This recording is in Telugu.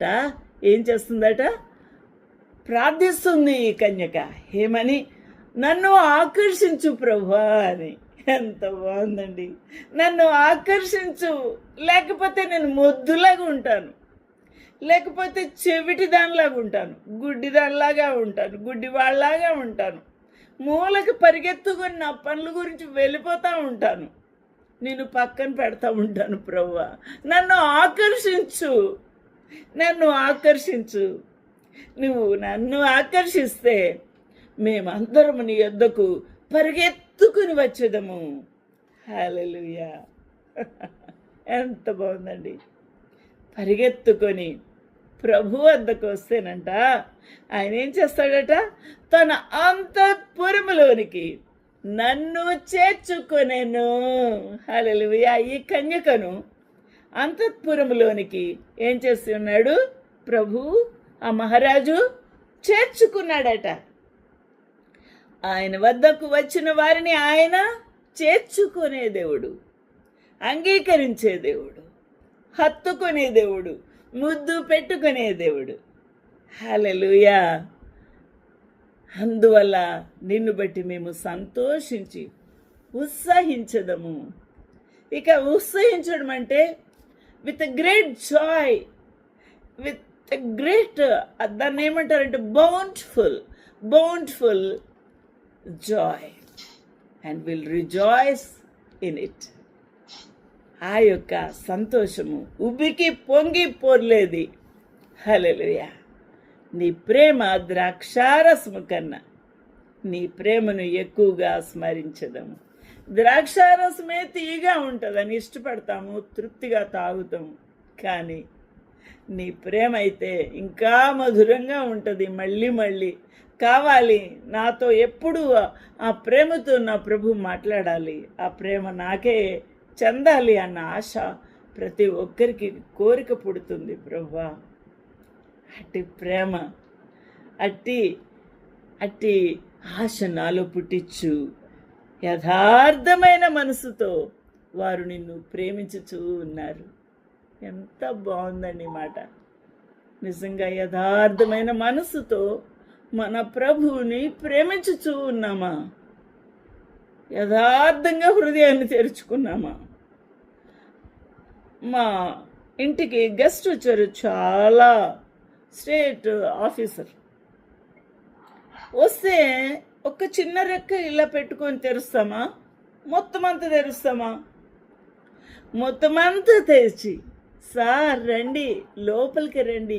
ఏం చేస్తుందట? ప్రార్థిస్తుంది ఈ కన్యక. ఏమని? నన్ను ఆకర్షించు ప్రభువా అని. ఎంత బాగుందండి! నన్ను ఆకర్షించు, లేకపోతే నేను మొద్దులాగా ఉంటాను, లేకపోతే చెవిటి దానిలాగా ఉంటాను, గుడ్డి దానిలాగా ఉంటాను, గుడ్డి వాళ్ళలాగా ఉంటాను, మూలకి పరిగెత్తుకొని నా పనుల గురించి వెళ్ళిపోతూ ఉంటాను, నేను పక్కన పెడతా ఉంటాను. ప్రభువా, నన్ను ఆకర్షించు, నన్ను ఆకర్షించు. నువ్వు నన్ను ఆకర్షిస్తే మేమందరము నీ యొద్దకు పరిగెత్తుకుని వచ్చేదము. హల్లెలూయా! ఎంత బాగుందండి! పరిగెత్తుకొని ప్రభు వద్దకు వస్తేనంట ఆయన ఏం చేస్తాడట? తన అంతఃపురములోనికి నన్ను చేర్చుకొనెను. హల్లెలూయా! ఈ కన్యకను అంతఃపురములోనికి ఏం చేసి ఉన్నాడు? ప్రభు, ఆ మహారాజు చేర్చుకున్నాడట. ఆయన వద్దకు వచ్చిన వారిని ఆయన చేర్చుకునే దేవుడు, అంగీకరించే దేవుడు, హత్తుకునే దేవుడు, ముద్దు పెట్టుకునే దేవుడు. హల్లెలూయా! అందువల్ల నిన్ను బట్టి మేము సంతోషించి ఉత్సహించదము. ఇక ఉత్సహించడం అంటే with great joy, with great, దాన్ని ఏమంటారంటే bountiful joy, and will rejoice in it. ఆ యొక్క సంతోషము ఉబికి పొంగి పొర్లేది. హల్లెలూయా! నీ ప్రేమ ద్రాక్షారసము కన్నా నీ ప్రేమను ఎక్కువగా స్మరించదము. ద్రాక్షారసమే తీయగా ఉంటుందని ఇష్టపడతాము, తృప్తిగా తాగుతాము. కానీ నీ ప్రేమ అయితే ఇంకా మధురంగా ఉంటుంది. మళ్ళీ మళ్ళీ కావాలి, నాతో ఎప్పుడు ఆ ప్రేమతో నా ప్రభు మాట్లాడాలి, ఆ ప్రేమ నాకే చెందాలి అన్న ఆశ ప్రతి ఒక్కరికి కోరిక పుడుతుంది. ప్రభువా, అట్టి ప్రేమ, అట్టి ఆశ నాలో పుట్టించు. యథార్థమైన మనసుతో వారు నిన్ను ప్రేమించుచూ ఉన్నారు. ఎంత బాగుందండి మాట! నిజంగా యథార్థమైన మనసుతో మన ప్రభువుని ప్రేమించుచూ ఉన్నామా? యథార్థంగా హృదయాన్ని తెరుచుకున్నామా? మా ఇంటికి గెస్ట్ వచ్చారు, చాలా స్టేట్ ఆఫీసర్. వస్తే ఒక చిన్న రెక్క ఇలా పెట్టుకొని తెరుస్తామా? మొత్తం అంతా తెరుస్తామా? మొత్తం అంతా తెరిచి, సార్ రండి, లోపలికి రండి,